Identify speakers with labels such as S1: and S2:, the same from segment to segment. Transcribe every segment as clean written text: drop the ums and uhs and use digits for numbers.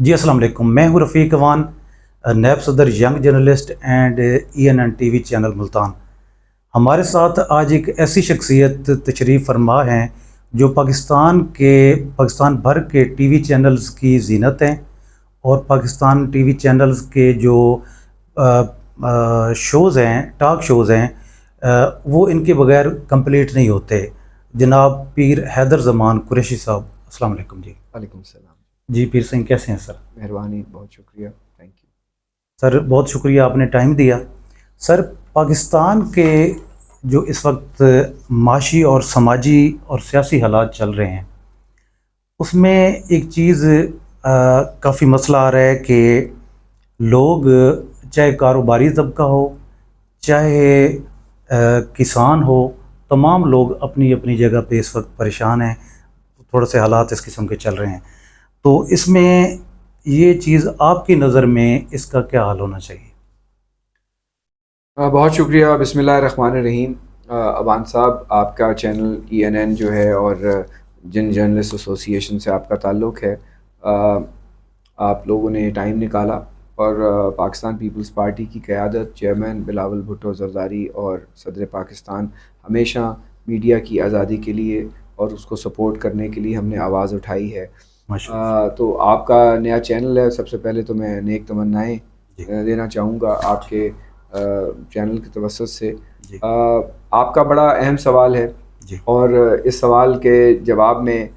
S1: جی السلام علیکم، میں ہوں رفیق اوان، نیب صدر young journalist and ENN T V channel Multan. ہمارے ساتھ آج ایک ایسی شخصیت تشریف فرما ہیں جو پاکستان بھر کے ٹی وی چینلز کی زینت ہیں، اور پاکستان ٹی وی چینلز کے جو شوز ہیں، ٹاک شوز ہیں، وہ ان کے بغیر کمپلیٹ نہیں ہوتے۔ جناب پیر حیدر زمان قریشی صاحب، السلام علیکم۔ جی
S2: وعلیکم السلام
S1: جی پیر سنگھ، کیسے ہیں سر؟
S2: مہربانی، بہت شکریہ، تھینک یو
S1: سر بہت شکریہ، آپ نے ٹائم دیا۔ سر پاکستان کے جو اس وقت معاشی اور سماجی اور سیاسی حالات چل رہے ہیں، اس میں ایک چیز کافی مسئلہ آ رہا ہے کہ لوگ، چاہے کاروباری طبقہ ہو، چاہے کسان ہو، تمام لوگ اپنی اپنی جگہ پہ اس وقت پریشان ہیں۔ تھوڑے سے حالات اس قسم کے چل رہے ہیں، تو اس میں یہ چیز آپ کی نظر میں اس کا کیا حل ہونا چاہیے؟
S2: بہت شکریہ۔ بسم اللہ الرحمن الرحیم۔ اوان صاحب، آپ کا چینل ENN جو ہے اور جن جرنلسٹ ایسوسی ایشن سے آپ کا تعلق ہے، آپ لوگوں نے ٹائم نکالا اور پاکستان پیپلز پارٹی کی قیادت چیئرمین بلاول بھٹو زرداری اور صدر پاکستان ہمیشہ میڈیا کی آزادی کے لیے اور اس کو سپورٹ کرنے کے لیے ہم نے آواز اٹھائی ہے۔ تو آپ کا نیا چینل ہے، سب سے پہلے تو میں نیک تمنائیں دینا چاہوں گا آپ کے چینل کی توسط سے۔ آپ کا بڑا اہم سوال ہے، اور اس سوال کے جواب میں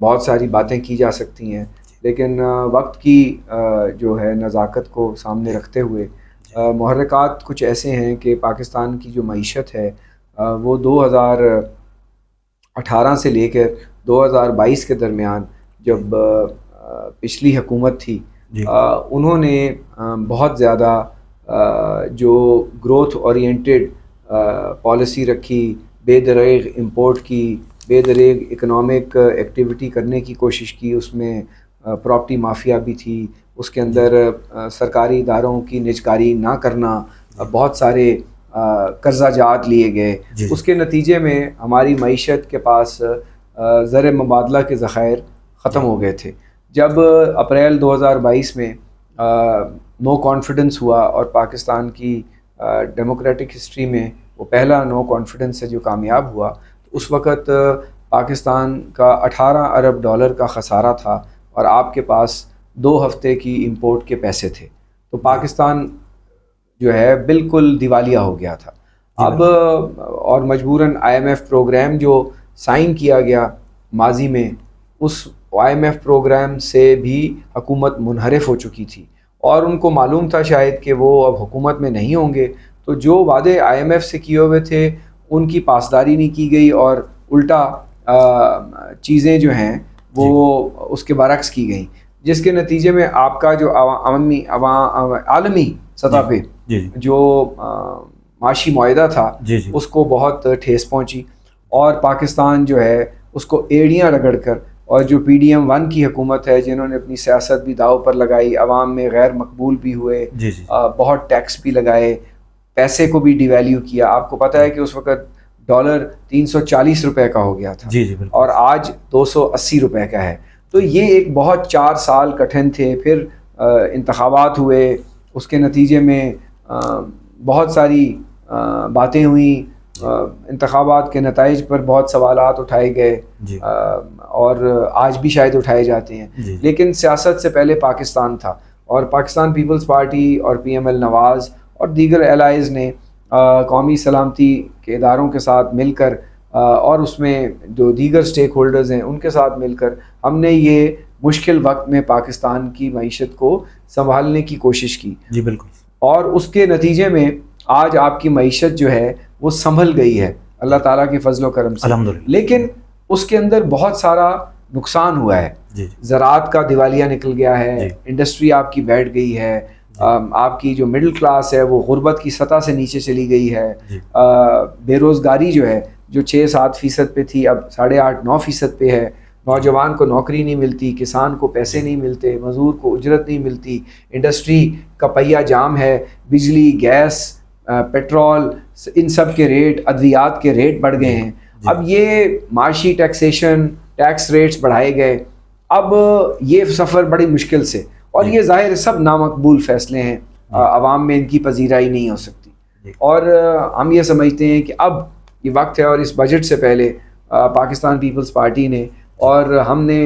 S2: بہت ساری باتیں کی جا سکتی ہیں، لیکن وقت کی جو ہے نزاکت کو سامنے رکھتے ہوئے محرکات کچھ ایسے ہیں کہ پاکستان کی جو معیشت ہے وہ 2018 سے لے کر 2022 کے درمیان، جب پچھلی حکومت تھی، انہوں نے بہت زیادہ جو گروتھ اورینٹڈ پالیسی رکھی، بے دریغ امپورٹ کی، بے دریغ اکنامک ایکٹیویٹی کرنے کی کوشش کی۔ اس میں پراپرٹی مافیا بھی تھی، اس کے اندر سرکاری اداروں کی نجکاری نہ کرنا، بہت سارے قرضہ جات لیے گئے۔ اس کے نتیجے میں ہماری معیشت کے پاس زر مبادلہ کے ذخائر ختم ہو گئے تھے۔ جب اپریل 2022 میں نو کانفیڈنس ہوا، اور پاکستان کی ڈیموکریٹک ہسٹری میں وہ پہلا نو کانفیڈنس ہے جو کامیاب ہوا، تو اس وقت پاکستان کا 18 ارب ڈالر کا خسارہ تھا، اور آپ کے پاس 2 ہفتے کی امپورٹ کے پیسے تھے۔ تو پاکستان جو ہے بالکل دیوالیہ ہو گیا تھا۔ اب اور مجبوراً IMF پروگرام جو سائن کیا گیا ماضی میں، اس IMF پروگرام سے بھی حکومت منحرف ہو چکی تھی، اور ان کو معلوم تھا شاید کہ وہ اب حکومت میں نہیں ہوں گے، تو جو وعدے IMF سے کیے ہوئے تھے ان کی پاسداری نہیں کی گئی، اور الٹا چیزیں جو ہیں وہ اس کے برعکس کی گئیں، جس کے نتیجے میں آپ کا جو عالمی سطح پہ جو معاشی معاہدہ تھا اس کو بہت ٹھیس پہنچی، اور پاکستان جو ہے اس کو ایڑیاں رگڑ کر، اور جو PDM-1 کی حکومت ہے جنہوں نے اپنی سیاست بھی داؤ پر لگائی، عوام میں غیر مقبول بھی ہوئے، بہت ٹیکس بھی لگائے، پیسے کو بھی ڈی ویلیو کیا۔ آپ کو پتہ ہے کہ اس وقت ڈالر 340 روپے کا ہو گیا تھا، اور آج 280 روپے کا ہے۔ تو یہ ایک بہت 4 سال کٹھن تھے، پھر انتخابات ہوئے، اس کے نتیجے میں بہت ساری باتیں ہوئیں، انتخابات کے نتائج پر بہت سوالات اٹھائے گئے، اور آج بھی شاید اٹھائے جاتے ہیں، لیکن سیاست سے پہلے پاکستان تھا، اور پاکستان پیپلز پارٹی اور PML نواز اور دیگر الائز نے قومی سلامتی کے اداروں کے ساتھ مل کر، اور اس میں جو دیگر سٹیک ہولڈرز ہیں ان کے ساتھ مل کر، ہم نے یہ مشکل وقت میں پاکستان کی معیشت کو سنبھالنے کی کوشش کی۔
S1: جی بالکل،
S2: اور اس کے نتیجے میں آج آپ کی معیشت جو ہے وہ سنبھل گئی ہے اللہ تعالیٰ کی فضل و کرم سے، لیکن اس کے اندر بہت سارا نقصان ہوا ہے۔ زراعت کا دیوالیہ نکل گیا ہے، انڈسٹری آپ کی بیٹھ گئی ہے، آپ کی جو مڈل کلاس ہے وہ غربت کی سطح سے نیچے چلی گئی ہے، بے روزگاری جو ہے جو 6-7% پہ تھی اب 8.5-9% پہ ہے، نوجوان کو نوکری نہیں ملتی، کسان کو پیسے نہیں ملتے، مزدور کو اجرت نہیں ملتی، انڈسٹری کا پہیہ جام ہے، بجلی، گیس، پیٹرول، ان سب کے ریٹ، ادویات کے ریٹ بڑھ گئے ہیں۔ اب یہ معاشی ٹیکسیشن، ٹیکس ریٹس بڑھائے گئے، اب یہ سفر بڑی مشکل سے، اور یہ ظاہر سب نامقبول فیصلے ہیں، عوام میں ان کی پذیرائی نہیں ہو سکتی، اور ہم یہ سمجھتے ہیں کہ اب یہ وقت ہے، اور اس بجٹ سے پہلے پاکستان پیپلز پارٹی نے اور ہم نے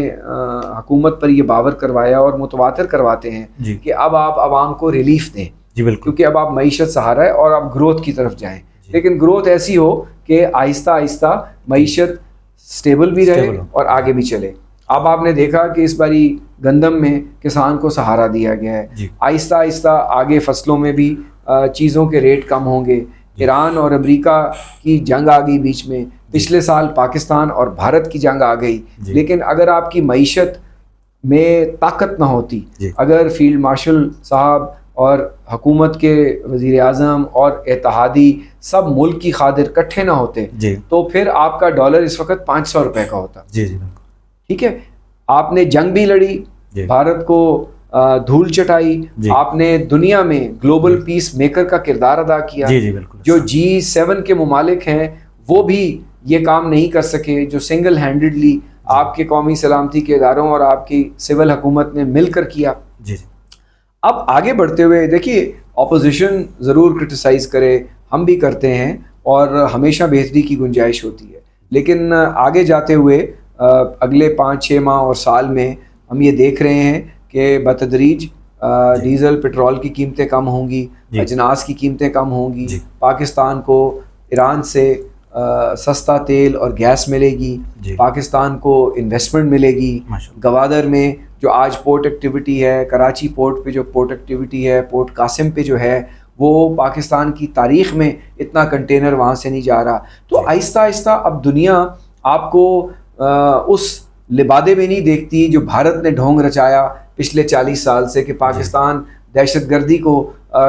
S2: حکومت پر یہ باور کروایا اور متواتر کرواتے ہیں کہ اب آپ عوام کو ریلیف دیں، کیونکہ اب آپ معیشت سہارا ہے اور آپ گروتھ کی طرف جائیں، لیکن گروتھ ایسی ہو کہ آہستہ آہستہ معیشت سٹیبل بھی رہے اور آگے بھی چلے۔ اب آپ نے دیکھا کہ اس باری گندم میں کسان کو سہارا دیا گیا ہے، آہستہ آہستہ آگے فصلوں میں بھی چیزوں کے ریٹ کم ہوں گے۔ ایران اور امریکہ کی جنگ آ گئی بیچ میں، پچھلے سال پاکستان اور بھارت کی جنگ آ گئی، لیکن اگر آپ کی معیشت میں طاقت نہ ہوتی، اگر فیلڈ مارشل صاحب اور حکومت کے وزیر اعظم اور اتحادی سب ملک کی خاطر اکٹھے نہ ہوتے تو پھر آپ کا ڈالر اس وقت 500 روپے کا ہوتا۔ ٹھیک ہے، آپ نے جنگ بھی لڑی، بھارت کو دھول چٹائی، آپ نے دنیا میں گلوبل پیس میکر کا کردار ادا کیا، جو G7 کے ممالک ہیں وہ بھی یہ کام نہیں کر سکے جو سنگل ہینڈڈلی آپ کے قومی سلامتی کے اداروں اور آپ کی سول حکومت نے مل کر کیا۔ اب آگے بڑھتے ہوئے دیکھیے، اپوزیشن ضرور کرٹیسائز کرے، ہم بھی کرتے ہیں اور ہمیشہ بہتری کی گنجائش ہوتی ہے، لیکن آگے جاتے ہوئے اگلے 5-6 ماہ اور سال میں ہم یہ دیکھ رہے ہیں کہ بتدریج ڈیزل پٹرول کی قیمتیں کم ہوں گی، اجناس کی قیمتیں کم ہوں گی، پاکستان کو ایران سے سستا تیل اور گیس ملے گی، پاکستان کو انویسٹمنٹ ملے گی، گوادر میں جو آج پورٹ ایکٹیویٹی ہے، کراچی پورٹ پہ جو پورٹ ایکٹیویٹی ہے، پورٹ قاسم پہ جو ہے، وہ پاکستان کی تاریخ میں اتنا کنٹینر وہاں سے نہیں جا رہا۔ تو آہستہ آہستہ اب دنیا آپ کو اس لبادے میں نہیں دیکھتی جو بھارت نے ڈھونگ رچایا پچھلے 40 سال سے کہ پاکستان دہشت گردی کو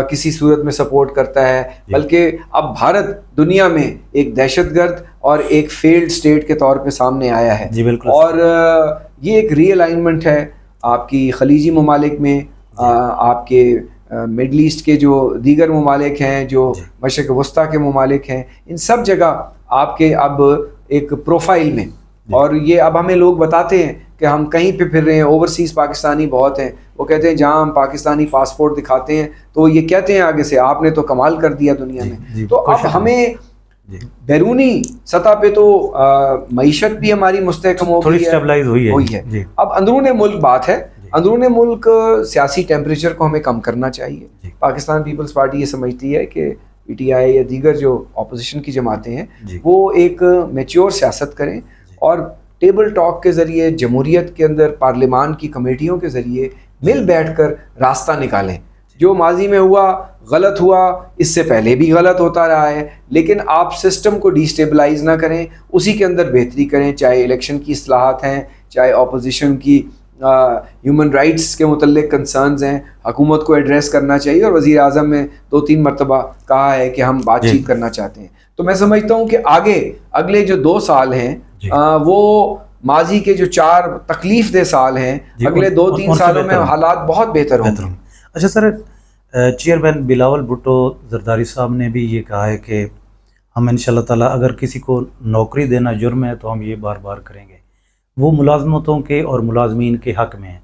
S2: کسی صورت میں سپورٹ کرتا ہے، بلکہ اب بھارت دنیا میں ایک دہشت گرد اور ایک فیلڈ سٹیٹ کے طور پہ سامنے آیا ہے، اور یہ ایک ری الائنمنٹ ہے آپ کی خلیجی ممالک میں، آپ کے مڈل ایسٹ کے جو دیگر ممالک ہیں، جو مشرق وسطیٰ کے ممالک ہیں، ان سب جگہ آپ کے اب ایک پروفائل میں، اور یہ اب ہمیں لوگ بتاتے ہیں کہ ہم کہیں پہ پھر رہے ہیں، اوورسیز پاکستانی بہت ہیں، وہ کہتے ہیں جہاں ہم پاکستانی پاسپورٹ دکھاتے ہیں تو یہ کہتے ہیں آگے سے آپ نے تو کمال کر دیا دنیا میں۔ تو اب ہمیں بیرونی سطح پہ تو معیشت بھی ہماری مستحکم ہو گئی ہے، اب اندرون ملک بات ہے، اندرون ملک سیاسی ٹیمپریچر کو ہمیں کم کرنا چاہیے۔ پاکستان پیپلز پارٹی یہ سمجھتی ہے کہ پی ٹی آئی یا دیگر جو اپوزیشن کی جماعتیں ہیں وہ ایک میچور سیاست کریں اور ٹیبل ٹاک کے ذریعے، جمہوریت کے اندر پارلیمان کی کمیٹیوں کے ذریعے مل بیٹھ کر راستہ نکالیں۔ جو ماضی میں ہوا غلط ہوا، اس سے پہلے بھی غلط ہوتا رہا ہے، لیکن آپ سسٹم کو ڈی اسٹیبلائز نہ کریں، اسی کے اندر بہتری کریں، چاہے الیکشن کی اصلاحات ہیں، چاہے اپوزیشن کی ہیومن رائٹس کے متعلق کنسرنز ہیں، حکومت کو ایڈریس کرنا چاہیے، اور وزیر اعظم نے 2-3 مرتبہ کہا ہے کہ ہم بات چیت کرنا چاہتے ہیں۔ تو میں سمجھتا ہوں کہ آگے اگلے جو 2 سال ہیں وہ ماضی کے جو 4 تکلیف دہ سال ہیں، اگلے 2-3 سالوں میں حالات بہت بہتر ہوں گے۔
S1: اچھا سر، چیئرمین بلاول بھٹو زرداری صاحب نے بھی یہ کہا ہے کہ ہم انشاءاللہ تعالیٰ اگر کسی کو نوکری دینا جرم ہے تو ہم یہ بار بار کریں گے، وہ ملازمتوں کے اور ملازمین کے حق میں ہیں۔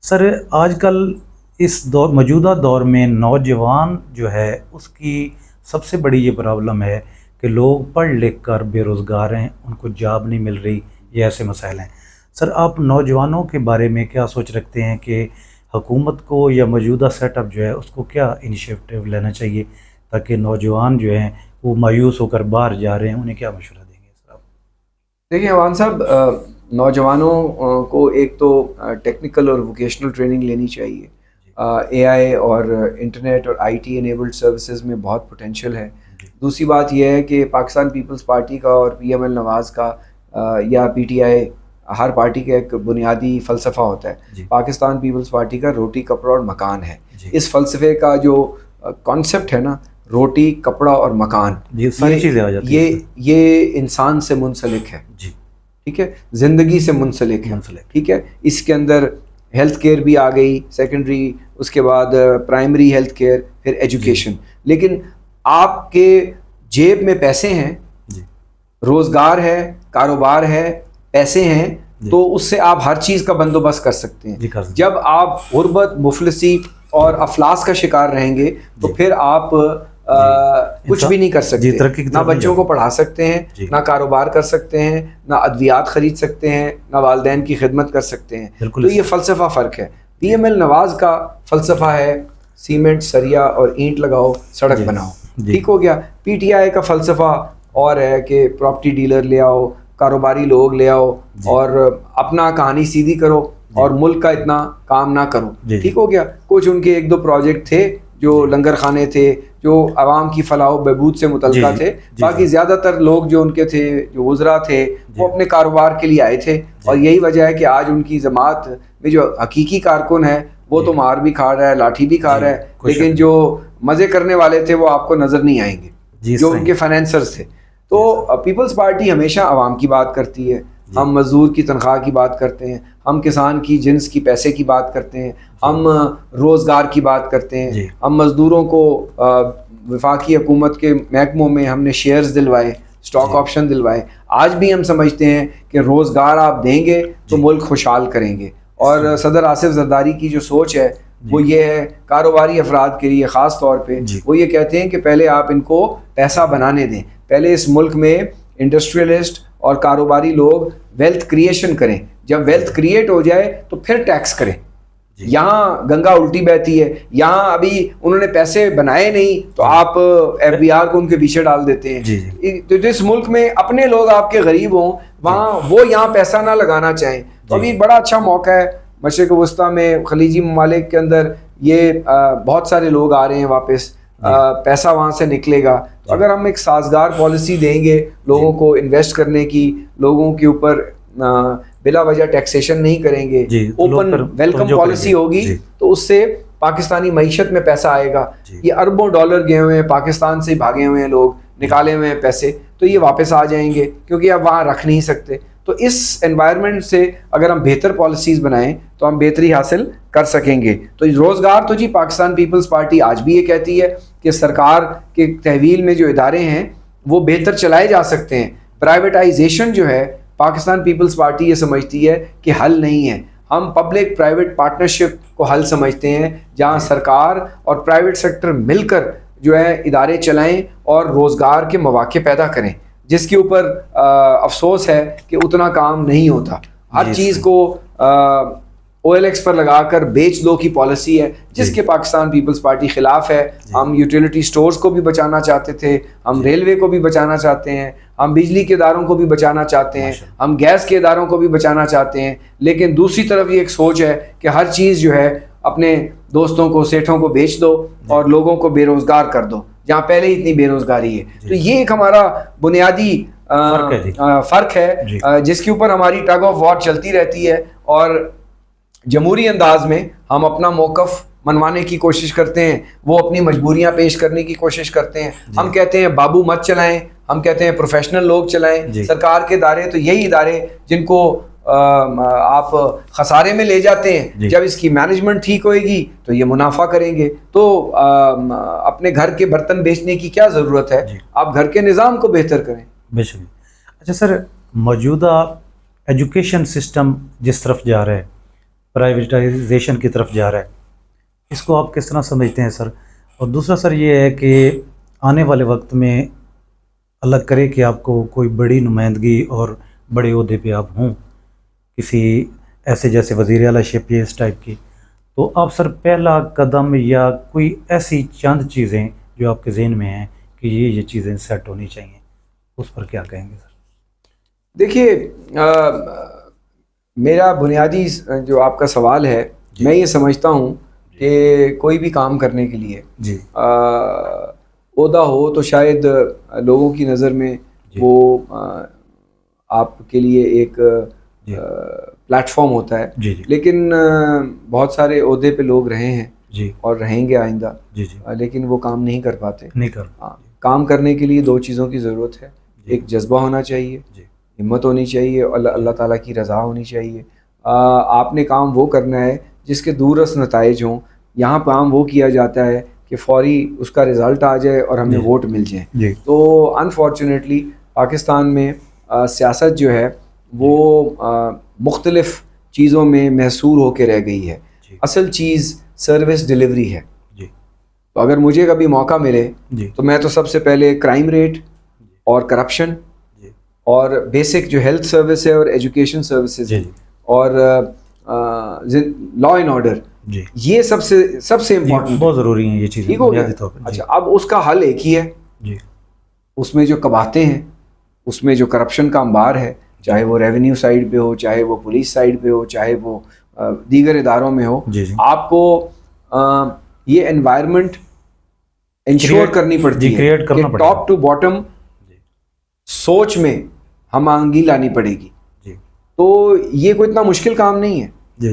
S1: سر آج کل اس موجودہ دور میں نوجوان جو ہے اس کی سب سے بڑی یہ پرابلم ہے کہ لوگ پڑھ لکھ کر بے روزگار ہیں، ان کو جاب نہیں مل رہی، یہ ایسے مسائل ہیں۔ سر آپ نوجوانوں کے بارے میں کیا سوچ رکھتے ہیں کہ حکومت کو یا موجودہ سیٹ اپ جو ہے اس کو کیا انیشیٹو لینا چاہیے تاکہ نوجوان جو ہیں وہ مایوس ہو کر باہر جا رہے ہیں، انہیں کیا مشورہ دیں گے سر آپ؟
S2: دیکھیں عوان صاحب، نوجوانوں کو ایک تو ٹیکنیکل اور ووکیشنل ٹریننگ لینی چاہیے۔ اے آئی اور انٹرنیٹ اور آئی ٹی انیبلڈ سروسز میں بہت پوٹینشیل ہے۔ دوسری بات یہ ہے کہ پاکستان پیپلز پارٹی کا اور پی ایم ایل نواز کا یا P T I, Hare party کا ایک بنیادی فلسفہ ہوتا ہے۔ پاکستان پیپلز پارٹی کا روٹی کپڑا اور مکان ہے۔ اس فلسفے کا جو کانسیپٹ ہے نا، روٹی کپڑا اور مکان، یہ انسان سے منسلک ہے، ٹھیک ہے، زندگی سے منسلک ہے، ٹھیک ہے۔ اس کے اندر ہیلتھ کیئر بھی آ گئی، سیکنڈری، اس کے بعد پرائمری ہیلتھ کیئر، پھر ایجوکیشن۔ لیکن آپ کے جیب میں پیسے ہیں، روزگار ہے، کاروبار ہے، پیسے ہیں، تو اس سے آپ ہر چیز کا بندوبست کر سکتے ہیں. جب آپ غربت، مفلسی اور افلاس کا شکار رہیں گے تو پھر آپ کچھ بھی نہیں کر سکتے. نہ بچوں کو پڑھا سکتے ہیں، نہ کاروبار کر سکتے ہیں، نہ ادویات خرید سکتے ہیں، نہ والدین کی خدمت کر سکتے ہیں. تو یہ فلسفہ فرق ہے. پی ایم ایل نواز کا فلسفہ ہے سیمنٹ، سریا اور اینٹ لگاؤ، سڑک بناؤ. ٹھیک ہو گیا. پی ٹی آئی کا فلسفہ اور ہے کہ پراپرٹی ڈیلر لے آؤ، کاروباری لوگ لے آؤ اور اپنا کہانی سیدھی کرو اور ملک کا اتنا کام نہ کرو. ٹھیک ہو گیا. کچھ ان کے ایک دو پروجیکٹ تھے جو لنگر خانے تھے، جو عوام کی فلاح و بہبود سے متعلقہ تھے. باقی زیادہ تر لوگ جو ان کے تھے، جو وزراء تھے، وہ اپنے کاروبار کے لیے آئے تھے. اور یہی وجہ ہے کہ آج ان کی جماعت میں جو حقیقی کارکن ہے وہ تو مار بھی کھا رہا ہے، لاٹھی بھی کھا رہا ہے، لیکن جو مزے کرنے والے تھے وہ آپ کو نظر نہیں آئیں گے، جو ان کے فائنینسرز تھے. تو پیپلز پارٹی ہمیشہ عوام کی بات کرتی ہے. ہم مزدور کی تنخواہ کی بات کرتے ہیں، ہم کسان کی جنس کی پیسے کی بات کرتے ہیں، ہم روزگار کی بات کرتے ہیں. ہم مزدوروں کو وفاقی حکومت کے محکموں میں ہم نے شیئرز دلوائے، اسٹاک آپشن دلوائے. آج بھی ہم سمجھتے ہیں کہ روزگار آپ دیں گے تو ملک خوشحال کریں گے. اور صدر آصف زرداری کی جو سوچ ہے وہ یہ ہے کاروباری افراد کے لیے خاص طور پہ، وہ یہ کہتے ہیں کہ پہلے آپ ان کو پیسہ بنانے دیں. پہلے اس ملک میں انڈسٹریلسٹ اور کاروباری لوگ ویلتھ کریشن کریں. جب ویلتھ کریٹ ہو جائے تو پھر ٹیکس کریں. یہاں گنگا الٹی بہتی ہے، یہاں ابھی انہوں نے پیسے بنائے نہیں تو آپ ایف بی آر کو ان کے پیچھے ڈال دیتے ہیں. تو جس ملک میں اپنے لوگ آپ کے غریب ہوں وہاں وہ یہاں پیسہ نہ لگانا چاہیں. تو ابھی بڑا اچھا موقع ہے مشرق وسطیٰ میں، خلیجی ممالک کے اندر یہ بہت سارے لوگ آ رہے ہیں واپس، پیسہ وہاں سے نکلے گا. تو اگر ہم ایک سازگار پالیسی دیں گے لوگوں کو انویسٹ کرنے کی، لوگوں کے اوپر بلا وجہ ٹیکسیشن نہیں کریں گے، اوپن ویلکم پالیسی ہوگی، تو اس سے پاکستانی معیشت میں پیسہ آئے گا. یہ اربوں ڈالر گئے ہوئے ہیں پاکستان سے، بھاگے ہوئے ہیں لوگ، نکالے ہوئے ہیں پیسے، تو یہ واپس آ جائیں گے کیونکہ اب وہاں رکھ نہیں سکتے. تو اس انوائرمنٹ سے اگر ہم بہتر پالیسیز بنائیں تو ہم بہتری حاصل کر سکیں گے. تو روزگار تو جی پاکستان پیپلز پارٹی آج بھی یہ کہتی ہے کہ سرکار کے تحویل میں جو ادارے ہیں وہ بہتر چلائے جا سکتے ہیں. پرائیویٹائزیشن جو ہے پاکستان پیپلز پارٹی یہ سمجھتی ہے کہ حل نہیں ہے. ہم پبلک پرائیویٹ پارٹنرشپ کو حل سمجھتے ہیں، جہاں سرکار اور پرائیویٹ سیکٹر مل کر جو ہے ادارے چلائیں اور روزگار کے مواقع پیدا کریں. جس کے اوپر افسوس ہے کہ اتنا کام نہیں ہوتا. ہر چیز کو او ایل ایکس پر لگا کر بیچ دو کی پالیسی ہے جس کے پاکستان پیپلز پارٹی خلاف ہے. ہم یوٹیلیٹی سٹورز کو بھی بچانا چاہتے تھے، ہم ریلوے کو بھی بچانا چاہتے ہیں، ہم بجلی کے اداروں کو بھی بچانا چاہتے ہیں، ہم گیس کے اداروں کو بھی بچانا چاہتے ہیں. لیکن دوسری طرف یہ ایک سوچ ہے کہ ہر چیز جو ہے اپنے دوستوں کو، سیٹھوں کو بیچ دو اور لوگوں کو بے روزگار کر دو جہاں پہلے ہی اتنی بے روزگاری ہے. تو یہ ایک ہمارا بنیادی فرق ہے جس کے اوپر ہماری ٹگ آف وار چلتی رہتی ہے. اور جمہوری انداز میں ہم اپنا موقف منوانے کی کوشش کرتے ہیں، وہ اپنی مجبوریاں پیش کرنے کی کوشش کرتے ہیں. ہم کہتے ہیں بابو مت چلائیں، ہم کہتے ہیں پروفیشنل لوگ چلائیں. سرکار کے ادارے تو یہی ادارے جن کو آپ خسارے میں لے جاتے ہیں. جب اس کی مینجمنٹ ٹھیک ہوئے گی تو یہ منافع کریں گے. تو اپنے گھر کے برتن بیچنے کی کیا ضرورت ہے، آپ گھر کے نظام کو بہتر کریں.
S1: بے شک. اچھا سر، موجودہ ایجوکیشن سسٹم جس طرف جا رہا ہے، پرائیویٹائزیشن کی طرف جا رہا ہے، اس کو آپ کس طرح سمجھتے ہیں سر؟ اور دوسرا سر یہ ہے کہ آنے والے وقت میں اللہ کرے کہ آپ کو کوئی بڑی نمائندگی اور بڑے عہدے پہ آپ ہوں، کسی ایسے جیسے وزیر اعلیٰ شپ یا اس ٹائپ کی، تو آپ سر پہلا قدم یا کوئی ایسی چند چیزیں جو آپ کے ذہن میں ہیں کہ یہ چیزیں سیٹ ہونی چاہیے، اس پر کیا کہیں گے سر؟
S2: دیکھیے، میرا بنیادی جو آپ کا سوال ہے، میں یہ سمجھتا ہوں کہ کوئی بھی کام کرنے کے لیے عہدہ ہو تو شاید لوگوں کی نظر میں وہ آپ کے لیے ایک پلیٹ فارم ہوتا ہے. لیکن بہت سارے عہدے پہ لوگ رہے ہیں اور رہیں گے آئندہ، لیکن وہ کام نہیں کر پاتے. کام کرنے کے لیے دو چیزوں کی ضرورت ہے. ایک جذبہ ہونا چاہیے، ہمت ہونی چاہیے، اور اللہ تعالیٰ کی رضا ہونی چاہیے. آپ نے کام وہ کرنا ہے جس کے دوررس نتائج ہوں. یہاں کام وہ کیا جاتا ہے کہ فوری اس کا رزلٹ آ جائے اور ہمیں ووٹ مل جائیں. تو انفارچونیٹلی پاکستان میں سیاست جو ہے وہ مختلف چیزوں میں محصور ہو کے رہ گئی ہے. اصل چیز سروس ڈلیوری ہے. تو اگر مجھے کبھی موقع ملے تو میں تو سب سے پہلے کرائم ریٹ اور کرپشن اور بیسک جو ہیلتھ سروس ہے اور ایجوکیشن سروسز ہے اور لا اینڈ آرڈر, یہ سب سے امپورٹنٹ,
S1: بہت ضروری ہیں یہ چیزیں.
S2: ٹھیک ہو گیا. اچھا, اب اس کا حل ایک ہی ہے. اس میں جو کباتے ہیں, اس میں جو کرپشن کا انبار ہے, چاہے وہ ریونیو سائڈ پہ ہو, چاہے وہ پولیس سائڈ پہ ہو, چاہے وہ دیگر اداروں میں ہو, آپ کو یہ انوائرمنٹ انشور کرنی پڑتی ہے کہ ٹاپ ٹو باٹم سوچ میں ہم آہنگی لانی پڑے گی. تو یہ کوئی اتنا مشکل کام نہیں ہے.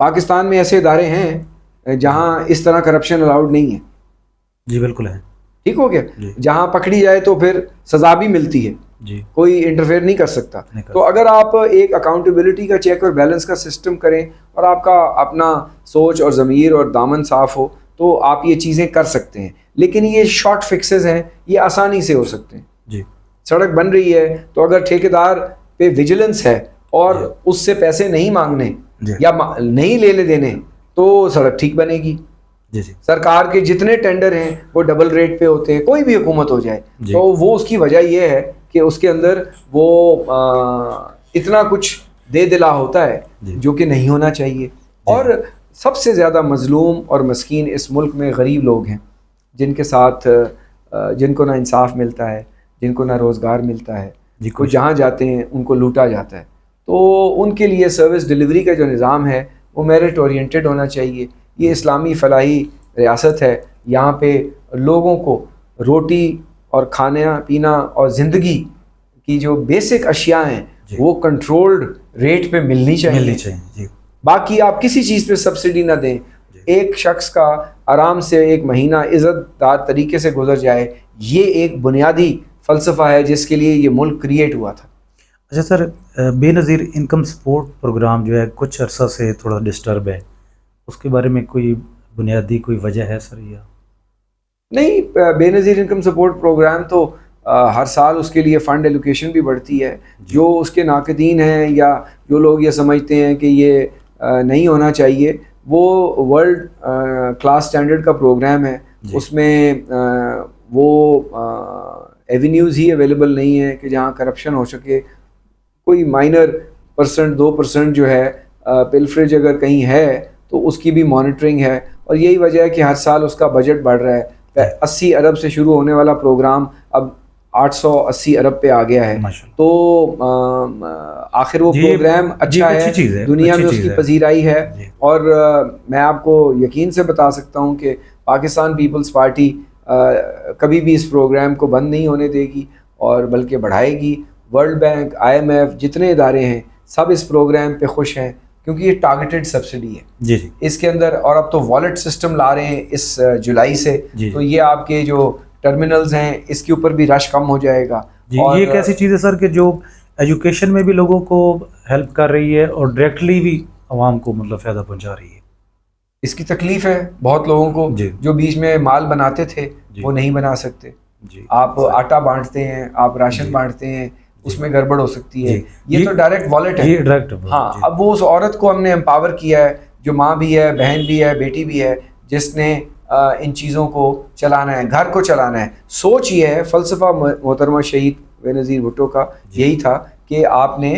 S2: پاکستان میں ایسے ادارے ہیں جہاں اس طرح کرپشن الاؤڈ نہیں ہے.
S1: جی بالکل ہے.
S2: ٹھیک ہو گیا. جہاں پکڑی جائے تو پھر سزا بھی ملتی ہے, کوئی انٹرفیئر نہیں کر سکتا. تو اگر آپ ایک اکاؤنٹیبلٹی کا چیک اور بیلنس کا سسٹم کریں اور آپ کا اپنا سوچ اور ضمیر اور دامن صاف ہو تو آپ یہ چیزیں کر سکتے ہیں. لیکن یہ شارٹ فکسز ہیں, یہ آسانی سے ہو سکتے ہیں. سڑک بن رہی ہے تو اگر ٹھیکیدار پہ ویجیلنس ہے اور اس سے پیسے نہیں مانگنے یا نہیں لینے دینے تو سڑک ٹھیک بنے گی. سرکار کے جتنے ٹینڈر ہیں وہ ڈبل ریٹ پہ ہوتے ہیں, کوئی بھی حکومت ہو جائے, تو وہ اس کی وجہ یہ ہے کہ اس کے اندر وہ اتنا کچھ دے دلا ہوتا ہے جو کہ نہیں ہونا چاہیے. اور سب سے زیادہ مظلوم اور مسکین اس ملک میں غریب لوگ ہیں, جن کے ساتھ جن کو نہ انصاف ملتا ہے, جن کو نہ روزگار ملتا ہے, وہ جہاں جاتے ہیں ان کو لوٹا جاتا ہے. تو ان کے لیے سروس ڈلیوری کا جو نظام ہے وہ میرٹ اورینٹڈ ہونا چاہیے. یہ اسلامی فلاحی ریاست ہے, یہاں پہ لوگوں کو روٹی اور کھانا پینا اور زندگی کی جو بیسک اشیاء ہیں وہ کنٹرولڈ ریٹ پہ ملنی چاہیے. باقی آپ کسی چیز پہ سبسڈی نہ دیں, ایک شخص کا آرام سے ایک مہینہ عزت دار طریقے سے گزر جائے, یہ ایک بنیادی فلسفہ ہے جس کے لیے یہ ملک کریٹ ہوا تھا.
S1: اچھا سر, بے نظیر انکم سپورٹ پروگرام جو ہے کچھ عرصہ سے تھوڑا ڈسٹرب ہے, اس کے بارے میں کوئی بنیادی کوئی وجہ ہے سر یا
S2: نہیں؟ بے نظیر انکم سپورٹ پروگرام تو ہر سال اس کے لیے فنڈ ایلوکیشن بھی بڑھتی ہے. جو اس کے ناقدین ہیں یا جو لوگ یہ سمجھتے ہیں کہ یہ نہیں ہونا چاہیے, وہ ورلڈ کلاس سٹینڈرڈ کا پروگرام ہے. اس میں وہ ایونیوز ہی اویلیبل نہیں ہیں کہ جہاں کرپشن ہو سکے. کوئی مائنر 1% 2% جو ہے پلفریج اگر کہیں ہے تو اس کی بھی مانیٹرنگ ہے, اور یہی وجہ ہے کہ ہر سال اس کا بجٹ بڑھ رہا ہے. 80 ارب سے شروع ہونے والا پروگرام اب 880 ارب پہ آ گیا ہے. تو آخر وہ پروگرام اچھا ہے, دنیا میں اس کی پذیرائی ہے. اور میں آپ کو یقین سے بتا سکتا ہوں کہ پاکستان پیپلز پارٹی کبھی بھی اس پروگرام کو بند نہیں ہونے دے گی اور بلکہ بڑھائے گی. ورلڈ بینک, IMF, جتنے ادارے ہیں سب اس پروگرام پہ خوش ہیں کیونکہ یہ ٹارگیٹڈ سبسڈی ہے. اس کے اندر, اور اب تو والیٹ سسٹم لا رہے ہیں اس جولائی سے, تو یہ آپ کے جو ٹرمینلز ہیں اس کے اوپر بھی رش کم ہو جائے گا.
S1: یہ ایک ایسی چیز ہے سر کہ جو ایجوکیشن میں بھی لوگوں کو ہیلپ کر رہی ہے اور ڈائریکٹلی بھی عوام کو مطلب فائدہ پہنچا رہی ہے.
S2: اس کی تکلیف ہے بہت لوگوں کو جو بیچ میں مال بناتے تھے وہ نہیں بنا سکتے. آپ آٹا بانٹتے ہیں, آپ راشن بانٹتے ہیں, اس میں گڑبڑ ہو سکتی ہے. یہ تو ڈائریکٹ والیٹ ہے. ہاں, اب وہ اس عورت کو ہم نے امپاور کیا ہے جو ماں بھی ہے, بہن بھی ہے, بیٹی بھی ہے, جس نے ان چیزوں کو چلانا ہے, گھر کو چلانا ہے. سوچ یہ ہے, فلسفہ محترمہ شہید بے نظیر بھٹو کا یہی تھا کہ آپ نے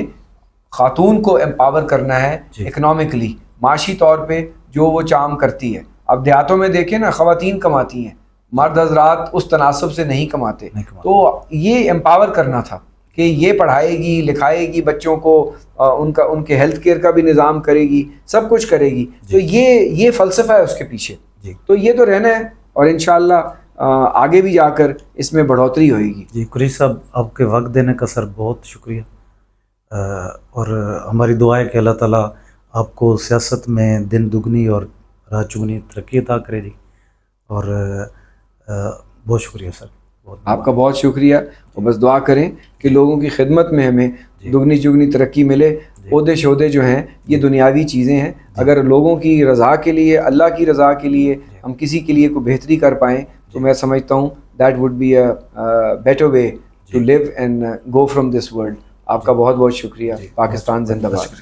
S2: خاتون کو امپاور کرنا ہے اکنامکلی, معاشی طور پہ جو وہ کام کرتی ہے. اب دیہاتوں میں دیکھیں نا, خواتین کماتی ہیں, مرد حضرات اس تناسب سے نہیں کماتے. تو یہ امپاور کرنا تھا کہ یہ پڑھائے گی, لکھائے گی بچوں کو, ان کے ہیلتھ کیئر کا بھی نظام کرے گی, سب کچھ کرے گی. تو یہ فلسفہ ہے اس کے پیچھے. تو یہ تو رہنا ہے, اور انشاءاللہ آگے بھی جا کر اس میں بڑھوتری ہوئے گی.
S1: قریشی صاحب, آپ کے وقت دینے کا سر بہت شکریہ, اور ہماری دعا ہے کہ اللہ تعالیٰ آپ کو سیاست میں دن دگنی اور رات چگنی ترقی عطا کرے جی. اور بہت شکریہ سر.
S2: آپ کا بہت شکریہ, اور بس دعا کریں کہ لوگوں کی خدمت میں ہمیں دگنی چگنی ترقی ملے. عہدے شہدے جو ہیں یہ دنیاوی چیزیں ہیں, اگر لوگوں کی رضا کے لیے, اللہ کی رضا کے لیے ہم کسی کے لیے کوئی بہتری کر پائیں تو میں سمجھتا ہوں that would be a better way to live and go from this world. آپ کا بہت بہت شکریہ. پاکستان زندہ باد.